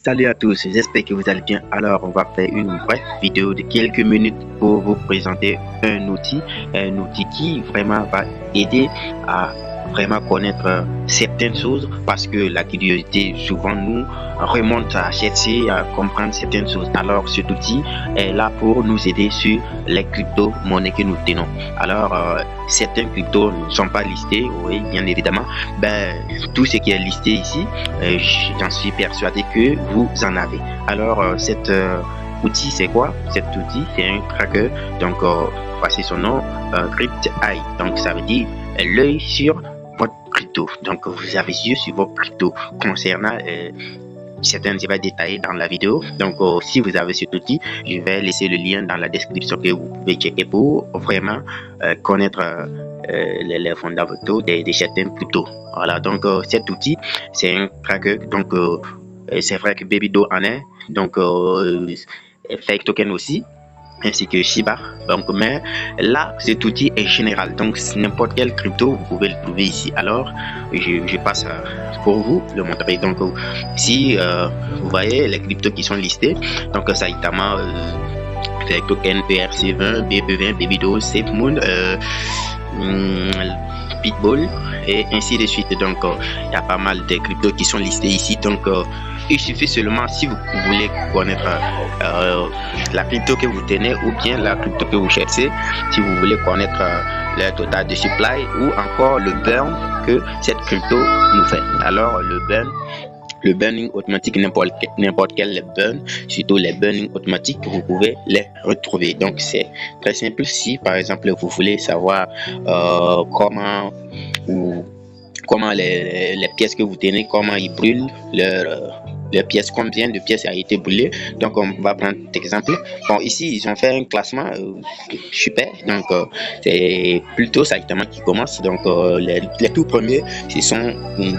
Salut à tous, j'espère que vous allez bien. Alors, on va faire une brève vidéo de quelques minutes pour vous présenter un outil qui vraiment va aider à vraiment connaître certaines choses parce que la curiosité souvent nous remonte à chercher à comprendre certaines choses. Alors, cet outil est là pour nous aider sur les crypto-monnaies que nous tenons. Alors, certains cryptos ne sont pas listés, oui, bien évidemment. Tout ce qui est listé ici, j'en suis persuadé que vous en avez. Alors, cet outil, c'est quoi? Cet outil, c'est un tracker. Donc, voici son nom, Crypt Eye. Donc, ça veut dire l'œil sur votre crypto. Donc, vous avez yeux sur votre crypto concernant certains je vais détailler dans la vidéo. Donc, si vous avez cet outil, je vais laisser le lien dans la description que vous pouvez checker pour vraiment connaître les fondamentaux des certains cryptos. Voilà, donc cet outil, c'est un tracker. Donc, c'est vrai que Babydo en est. Donc, Fake Token aussi, ainsi que Shiba. Donc, mais là, cet outil est général. Donc, n'importe quel crypto, vous pouvez le trouver ici. Alors, je passe pour vous le montrer. Donc, si vous voyez les cryptos qui sont listés, donc, ça notamment Fake Token, ERC20, BB20, Babydo, SafeMoon, Pitbull et ainsi de suite. Donc, il y a pas mal de cryptos qui sont listés ici. Donc, il suffit seulement, si vous voulez connaître la crypto que vous tenez ou bien la crypto que vous cherchez, si vous voulez connaître le total de supply ou encore le burn que cette crypto nous fait. Alors, le burning automatique, n'importe quel burn, surtout les burning automatiques, vous pouvez les retrouver. Donc, c'est très simple. Si, par exemple, vous voulez savoir comment les pièces que vous tenez, comment ils brûlent les pièces, combien de pièces a été brûlées. Donc, on va prendre exemple. Bon, ici, ils ont fait un classement super. Donc, c'est plutôt ça qui commence. Donc, les tout premiers, ce sont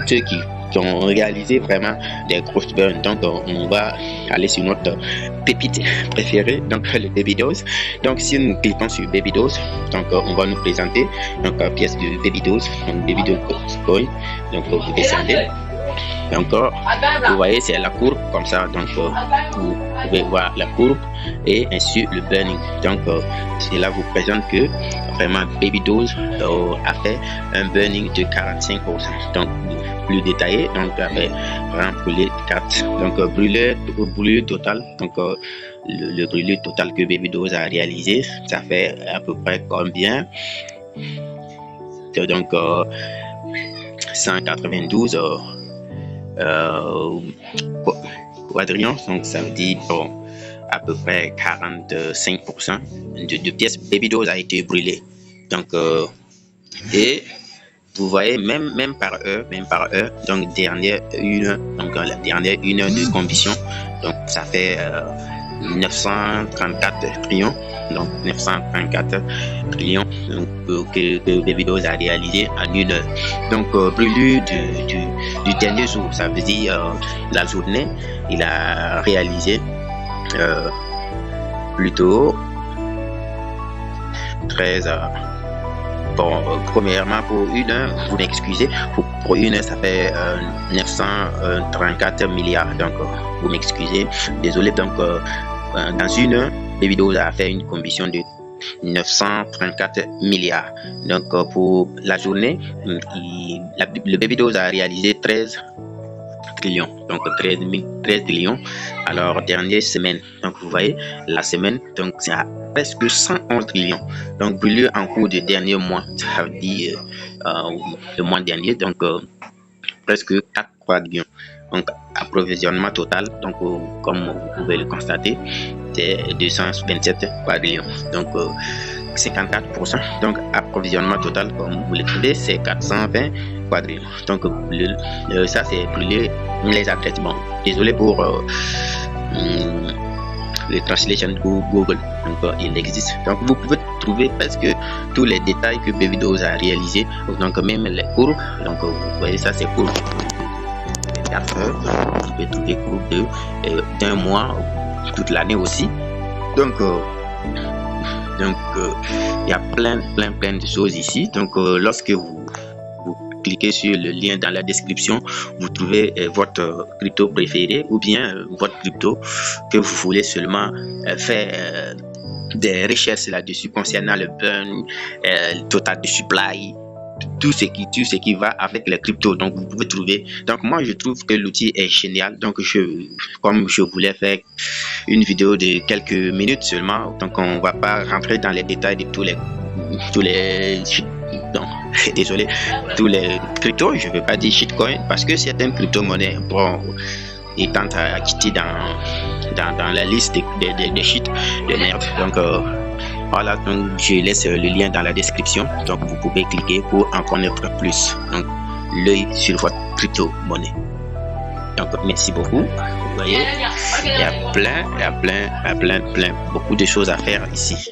ceux qui ont réalisé vraiment des grosses burns. Donc, on va aller sur notre pépite préférée, donc le Babydos. Donc, si nous cliquons sur Babydos, donc on va nous présenter donc pièce de Babydos, donc Babydos Coin. Donc, vous descendez. Donc, vous voyez, c'est la courbe comme ça. Donc, vous pouvez voir la courbe et ainsi le burning. Donc, cela vous présente que vraiment Babydos a fait un burning de 45%. Donc, plus détaillé, donc avec vraiment brûlé 4. Donc, brûlé total. Donc, le brûlé total que Babydos a réalisé, ça fait à peu près combien? Donc, 192 quadrillions. Donc, ça veut dire bon, à peu près 45% de pièces Babydos a été brûlée. Donc, et vous voyez, même par heure, donc la dernière une heure de combustion, donc ça fait 934 trillions, donc 934 trillions que Babydos a réalisé en une heure. Donc, brûlure du dernier jour, ça veut dire la journée, il a réalisé plutôt 13 heures. Bon, premièrement, pour une heure, vous m'excusez, pour une heure, ça fait 934 milliards. Donc, vous m'excusez, désolé. Donc, dans une heure, Babydos a fait une combustion de 934 milliards. Donc, pour la journée, le Babydos a réalisé 13 trillions, donc 13 trillions. Alors, dernière semaine, donc vous voyez, la semaine, donc c'est à presque 111 trillions. Donc, brûlé en cours de dernier mois, ça veut dire le mois dernier, donc presque 4 quadrillions. Donc, approvisionnement total, donc comme vous pouvez le constater, c'est 227 quadrillions. Donc, 54%. Donc, approvisionnement total, comme vous le trouvez, c'est 420 quadrillions. Donc, ça, c'est brûlé les adresses. Bon, désolé pour le translation Google. Donc, il existe. Donc, vous pouvez trouver presque tous les détails que Babydos a réalisé. Donc, même les courbes. Donc, vous voyez, ça, c'est courbe. 4 heures. Vous pouvez trouver courbe d'un mois, toute l'année aussi. Donc, il y a plein de choses ici. Donc, lorsque vous cliquez sur le lien dans la description, vous trouvez votre crypto préféré ou bien votre crypto que vous voulez seulement faire des recherches là-dessus concernant le burn, le total de supply, tout ce qui va avec les cryptos. Donc vous pouvez trouver. Donc moi je trouve que l'outil est génial. Donc comme je voulais faire une vidéo de quelques minutes seulement, donc on va pas rentrer dans les détails de tous les non, désolé, tous les cryptos. Je veux pas dire shitcoin parce que certaines crypto-monnaies étant acquitté dans la liste des shit de merde. Donc voilà, donc je laisse le lien dans la description, donc vous pouvez cliquer pour en connaître plus. Donc l'œil sur votre crypto-monnaie. Donc merci beaucoup. Vous voyez, il y a plein beaucoup de choses à faire ici.